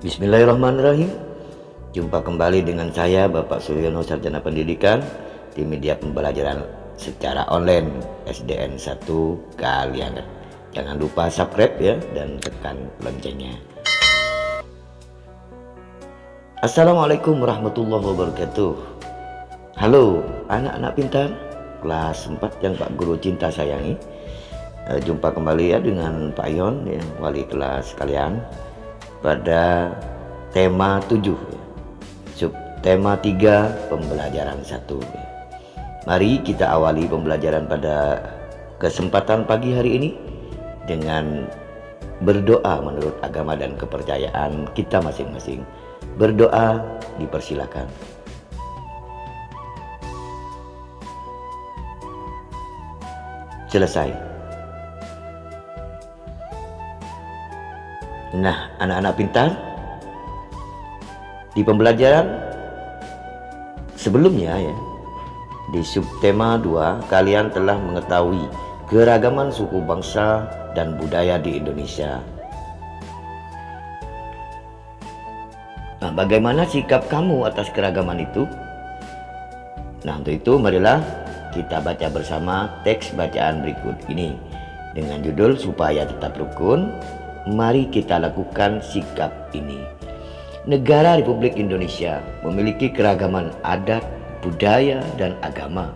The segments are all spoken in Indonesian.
Bismillahirrahmanirrahim. Jumpa kembali dengan saya Bapak Suryono, Sarjana Pendidikan di media pembelajaran secara online SDN 1 kalian. Jangan lupa subscribe ya dan tekan loncengnya. Assalamualaikum warahmatullahi wabarakatuh. Halo anak-anak pintar kelas 4 yang Pak Guru cinta sayangi. Jumpa kembali ya dengan Pak Yon ya, wali kelas kalian pada tema 7 subtema 3 pembelajaran 1. Mari kita awali pembelajaran pada kesempatan pagi hari ini dengan berdoa menurut agama dan kepercayaan kita masing-masing. Berdoa dipersilakan. Selesai. Nah, anak-anak pintar, di pembelajaran sebelumnya ya, di subtema 2 kalian telah mengetahui keragaman suku bangsa dan budaya di Indonesia. Nah, bagaimana sikap kamu atas keragaman itu? Nah, untuk itu marilah kita baca bersama teks bacaan berikut ini dengan judul Supaya Tetap Rukun. Mari kita lakukan sikap ini. Negara Republik Indonesia memiliki keragaman adat, budaya, dan agama.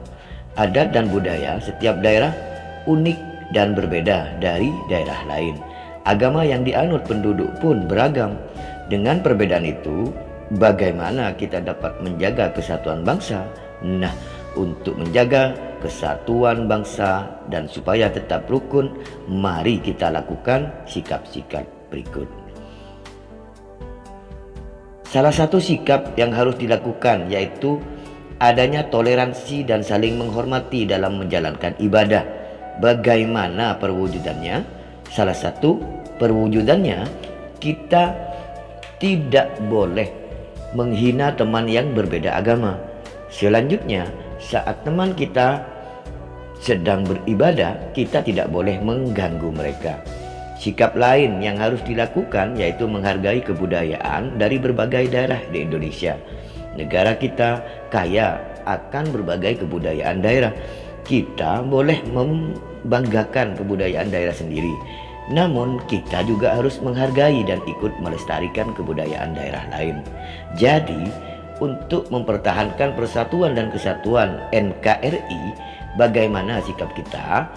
Adat dan budaya setiap daerah unik dan berbeda dari daerah lain. Agama yang dianut penduduk pun beragam. Dengan perbedaan itu, bagaimana kita dapat menjaga kesatuan bangsa? Nah, untuk menjaga kesatuan bangsa dan supaya tetap rukun, mari kita lakukan sikap-sikap berikut. Salah satu sikap yang harus dilakukan yaitu adanya toleransi dan saling menghormati dalam menjalankan ibadah. Bagaimana perwujudannya? Salah satu perwujudannya, kita tidak boleh menghina teman yang berbeda agama. Selanjutnya, saat teman kita sedang beribadah, kita tidak boleh mengganggu mereka. Sikap lain yang harus dilakukan yaitu menghargai kebudayaan dari berbagai daerah di Indonesia. Negara kita kaya akan berbagai kebudayaan daerah. Kita boleh membanggakan kebudayaan daerah sendiri. Namun kita juga harus menghargai dan ikut melestarikan kebudayaan daerah lain. Jadi untuk mempertahankan persatuan dan kesatuan NKRI, bagaimana sikap kita?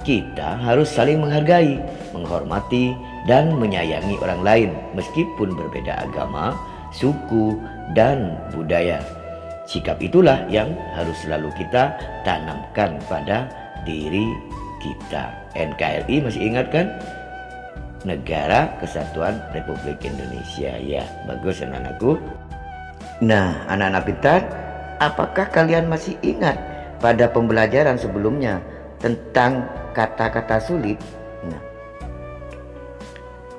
Kita harus saling menghargai, menghormati, dan menyayangi orang lain meskipun berbeda agama, suku, dan budaya. Sikap itulah yang harus selalu kita tanamkan pada diri kita. NKRI masih ingat kan? Negara Kesatuan Republik Indonesia. Ya, bagus anak-anakku. Nah, anak-anak pintar, apakah kalian masih ingat pada pembelajaran sebelumnya tentang kata-kata sulit? Nah,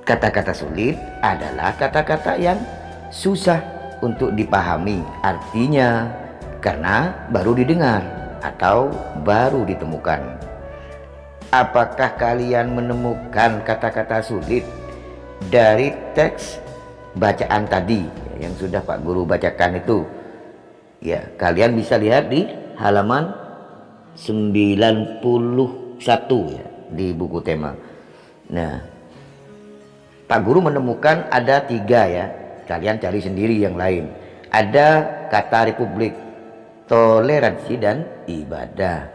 kata-kata sulit adalah kata-kata yang susah untuk dipahami artinya karena baru didengar atau baru ditemukan. Apakah kalian menemukan kata-kata sulit dari teks bacaan tadi yang sudah Pak Guru bacakan itu? Ya, kalian bisa lihat di halaman 91 ya, di buku tema. Nah, Pak Guru menemukan ada 3 ya. Kalian cari sendiri yang lain. Ada kata republik, toleransi, dan ibadah.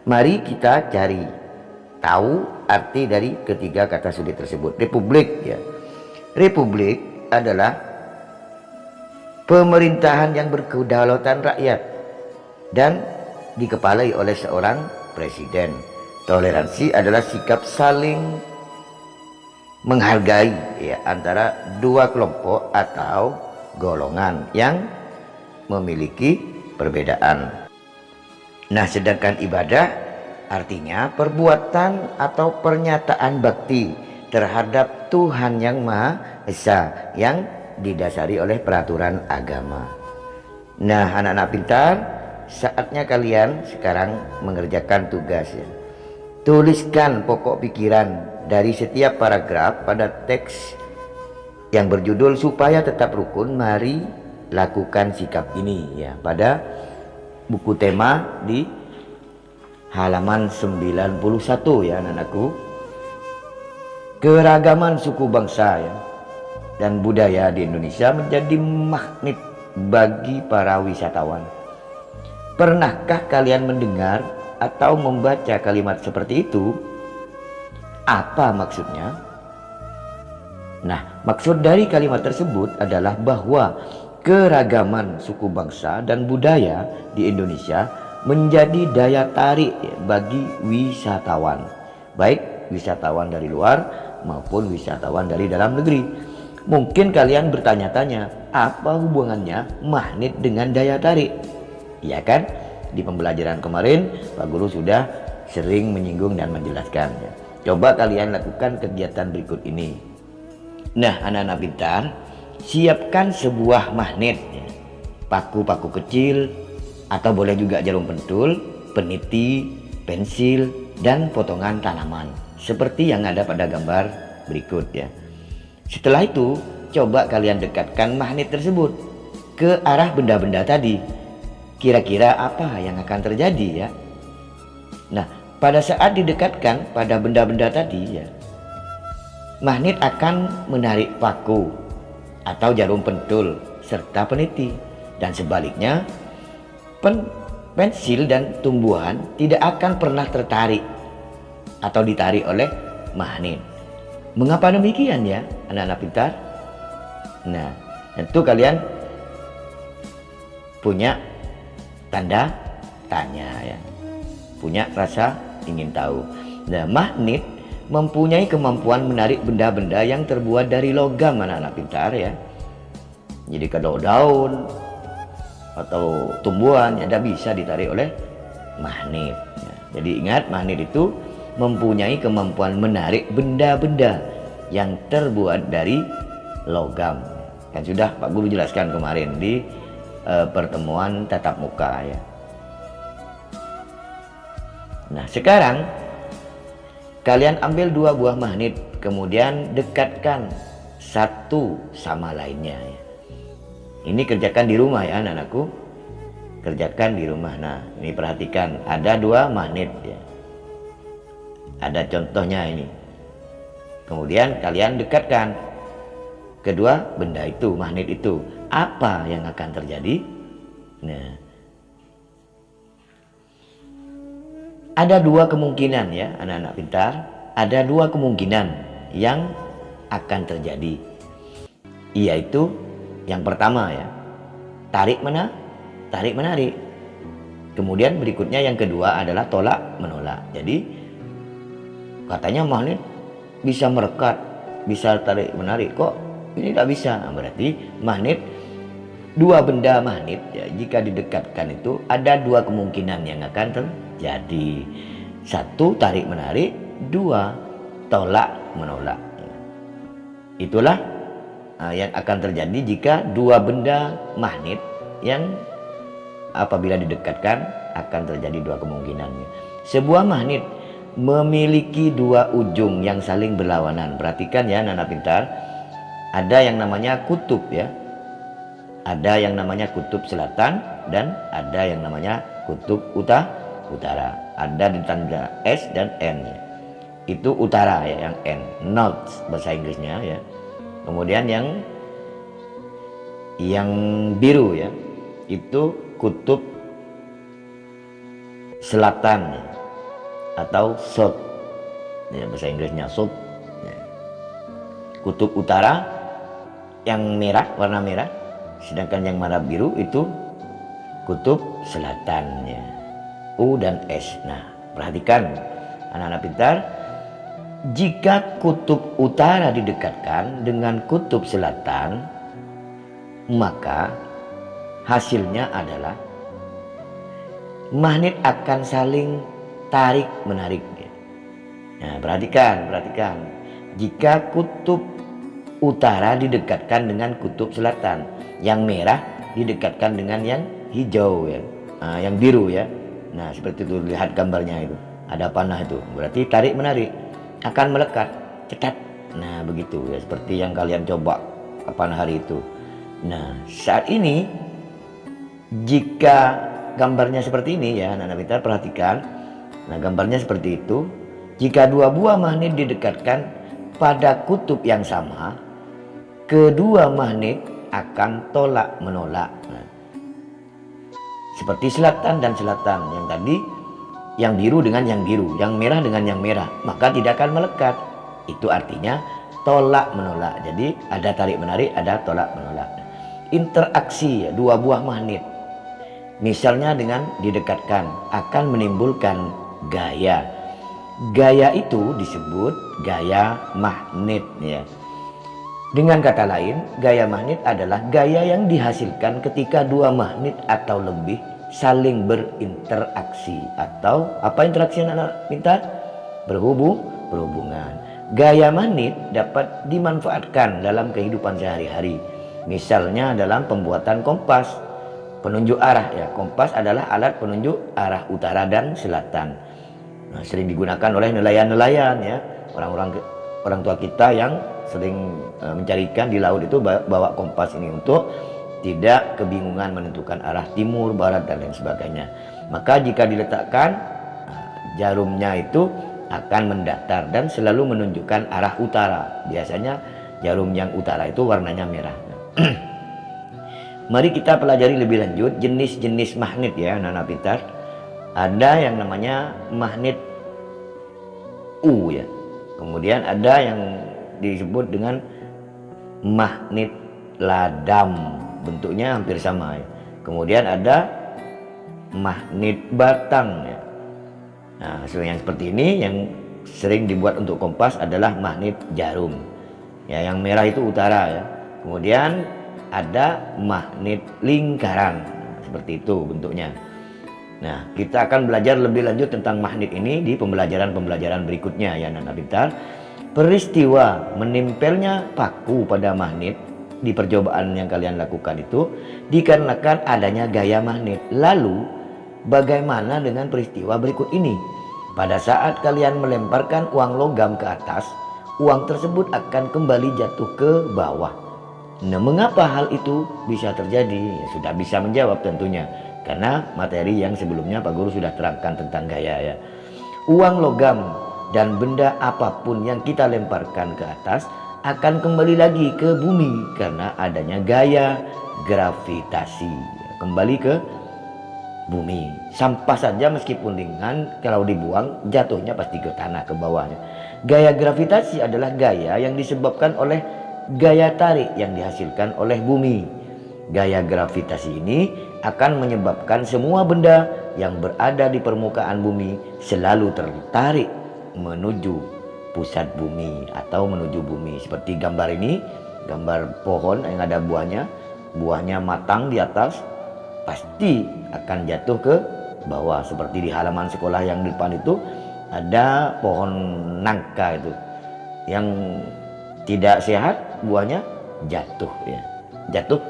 Mari kita cari tahu arti dari ketiga kata sulit tersebut. Republik ya. Republik adalah pemerintahan yang berkedaulatan rakyat dan dikepalai oleh seorang presiden. Toleransi adalah sikap saling menghargai ya, antara dua kelompok atau golongan yang memiliki perbedaan. Nah, sedangkan ibadah artinya perbuatan atau pernyataan bakti terhadap Tuhan yang Maha Esa yang didasari oleh peraturan agama. Nah, anak-anak pintar, saatnya kalian sekarang mengerjakan tugas ya. Tuliskan pokok pikiran dari setiap paragraf pada teks yang berjudul Supaya Tetap Rukun Mari Lakukan Sikap Ini ya, pada buku tema di halaman 91 ya anak-anakku. Keragaman suku bangsa ya dan budaya di Indonesia menjadi magnet bagi para wisatawan. Pernahkah kalian mendengar atau membaca kalimat seperti itu? Apa maksudnya? Nah, maksud dari kalimat tersebut adalah bahwa keragaman suku bangsa dan budaya di Indonesia menjadi daya tarik bagi wisatawan, baik wisatawan dari luar maupun wisatawan dari dalam negeri. Mungkin kalian bertanya-tanya, apa hubungannya magnet dengan daya tarik? Ya kan? Di pembelajaran kemarin Pak Guru sudah sering menyinggung dan menjelaskan ya. Coba kalian lakukan kegiatan berikut ini. Nah, anak-anak pintar, siapkan sebuah magnet ya. Paku-paku kecil atau boleh juga jarum pentul, peniti, pensil, dan potongan tanaman seperti yang ada pada gambar berikut ya. Setelah itu, coba kalian dekatkan magnet tersebut ke arah benda-benda tadi. Kira-kira apa yang akan terjadi ya? Nah, pada saat didekatkan pada benda-benda tadi ya, magnet akan menarik paku atau jarum pentul serta peniti, dan sebaliknya pensil dan tumbuhan tidak akan pernah tertarik atau ditarik oleh magnet. Mengapa demikian ya anak-anak pintar? Nah, tentu kalian punya tanda tanya ya, punya rasa ingin tahu. Nah, magnet mempunyai kemampuan menarik benda-benda yang terbuat dari logam anak-anak pintar ya. Jadi kalau daun atau tumbuhan ya tidak bisa ditarik oleh magnet ya. Jadi ingat, magnet itu mempunyai kemampuan menarik benda-benda yang terbuat dari logam. Kan sudah Pak Guru jelaskan kemarin di pertemuan tatap muka ya. Nah, sekarang kalian ambil dua buah magnet, kemudian dekatkan satu sama lainnya ya. Ini kerjakan di rumah ya anak-anakku, kerjakan di rumah. Nah, ini perhatikan, ada dua magnet ya. Ada contohnya ini. Kemudian kalian dekatkan kedua benda itu, magnet itu. Apa yang akan terjadi? Nah, ada dua kemungkinan ya anak-anak pintar. Ada dua kemungkinan yang akan terjadi. Yaitu yang pertama ya, tarik menarik. Kemudian berikutnya yang kedua adalah tolak menolak. Jadi katanya magnet bisa merekat, bisa tarik menarik, kok ini tidak bisa. Berarti magnet, dua benda magnet ya, jika didekatkan itu ada dua kemungkinan yang akan terjadi. Satu, tarik menarik. Dua, tolak menolak. Itulah yang akan terjadi jika dua benda magnet yang apabila didekatkan akan terjadi dua kemungkinannya. Sebuah magnet memiliki dua ujung yang saling berlawanan. Perhatikan ya anak-anak pintar, ada yang namanya kutub ya, ada yang namanya kutub selatan dan ada yang namanya kutub utara. Ada di tanda S dan N ya. Itu utara ya, yang N, north bahasa Inggrisnya ya. Kemudian yang biru ya, itu kutub selatan ya, atau south ya, bahasa Inggrisnya south ya. Kutub utara yang merah, warna merah, sedangkan yang warna biru itu kutub selatan ya, U dan S. Nah, perhatikan anak-anak pintar, jika kutub utara didekatkan dengan kutub selatan, maka hasilnya adalah magnet akan saling tarik menarik. Nah, perhatikan. Jika kutub utara didekatkan dengan kutub selatan, yang merah didekatkan dengan yang hijau ya, yang biru ya. Nah, seperti itu, lihat gambarnya itu. Ada panah itu, berarti tarik menarik akan melekat, cetat. Nah, begitu ya, seperti yang kalian coba kapan hari itu. Nah, saat ini jika gambarnya seperti ini ya anak-anak pintar, perhatikan. Nah, gambarnya seperti itu. Jika dua buah magnet didekatkan pada kutub yang sama, kedua magnet akan tolak menolak. Nah, seperti selatan dan selatan yang tadi, yang biru dengan yang biru, yang merah dengan yang merah, maka tidak akan melekat. Itu artinya tolak menolak. Jadi ada tarik menarik, ada tolak menolak. Interaksi dua buah magnet, misalnya dengan didekatkan, akan menimbulkan gaya. Gaya itu disebut gaya magnet ya. Dengan kata lain, gaya magnet adalah gaya yang dihasilkan ketika dua magnet atau lebih saling berinteraksi. Atau apa interaksi anak-anak pintar? Berhubungan. Gaya magnet dapat dimanfaatkan dalam kehidupan sehari-hari. Misalnya dalam pembuatan kompas, penunjuk arah ya. Kompas adalah alat penunjuk arah utara dan selatan. Nah, sering digunakan oleh nelayan-nelayan ya. Orang tua kita yang sering mencari ikan di laut itu bawa kompas ini untuk tidak kebingungan menentukan arah timur, barat dan lain sebagainya. Maka jika diletakkan, jarumnya itu akan mendatar dan selalu menunjukkan arah utara. Biasanya jarum yang utara itu warnanya merah. Mari kita pelajari lebih lanjut jenis-jenis magnet ya anak-anak pintar. Ada yang namanya magnet U ya. Kemudian ada yang disebut dengan magnet ladam, bentuknya hampir sama ya. Kemudian ada magnet batang ya. Nah, yang seperti ini yang sering dibuat untuk kompas adalah magnet jarum. Ya, yang merah itu utara ya. Kemudian ada magnet lingkaran. Nah, seperti itu bentuknya. Nah, kita akan belajar lebih lanjut tentang magnet ini di pembelajaran berikutnya ya anak-anak pintar. Peristiwa menempelnya paku pada magnet di percobaan yang kalian lakukan itu dikarenakan adanya gaya magnet. Lalu bagaimana dengan peristiwa berikut ini? Pada saat kalian melemparkan uang logam ke atas, uang tersebut akan kembali jatuh ke bawah. Nah, mengapa hal itu bisa terjadi? Ya, sudah bisa menjawab tentunya, karena materi yang sebelumnya Pak Guru sudah terangkan tentang gaya ya. Uang logam dan benda apapun yang kita lemparkan ke atas akan kembali lagi ke bumi karena adanya gaya gravitasi. Kembali ke bumi. Sampah saja meskipun ringan, kalau dibuang jatuhnya pasti ke tanah, ke bawahnya. Gaya gravitasi adalah gaya yang disebabkan oleh gaya tarik yang dihasilkan oleh bumi. Gaya gravitasi ini akan menyebabkan semua benda yang berada di permukaan bumi selalu tertarik menuju pusat bumi atau menuju bumi. Seperti gambar ini, gambar pohon yang ada buahnya. Buahnya matang di atas, pasti akan jatuh ke bawah. Seperti di halaman sekolah yang di depan itu ada pohon nangka itu yang tidak sehat, buahnya jatuh ya. Jatuh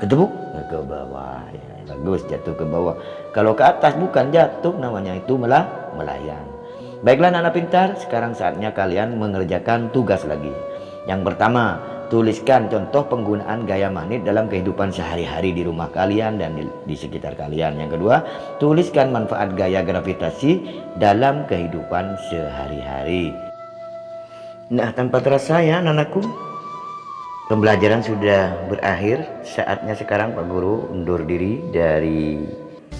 ketepuk ke bawah ya. Bagus, jatuh ke bawah. Kalau ke atas bukan jatuh, namanya itu melayang. Baiklah anak-anak pintar, sekarang saatnya kalian mengerjakan tugas lagi. Yang pertama, tuliskan contoh penggunaan gaya magnet dalam kehidupan sehari-hari di rumah kalian dan di sekitar kalian. Yang kedua, tuliskan manfaat gaya gravitasi dalam kehidupan sehari-hari. Nah, tanpa terasa ya anak-anakku, pembelajaran sudah berakhir. Saatnya sekarang Pak Guru undur diri dari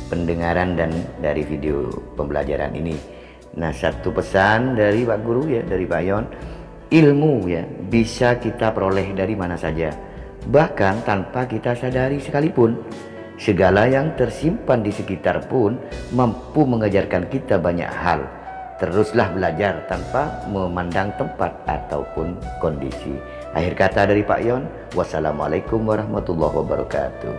pendengaran dan dari video pembelajaran ini. Nah, satu pesan dari Pak Guru ya, dari Pak Yon, ilmu ya bisa kita peroleh dari mana saja, bahkan tanpa kita sadari sekalipun. Segala yang tersimpan di sekitar pun mampu mengajarkan kita banyak hal. Teruslah belajar tanpa memandang tempat ataupun kondisi. Akhir kata dari Pak Yon, wassalamualaikum warahmatullahi wabarakatuh.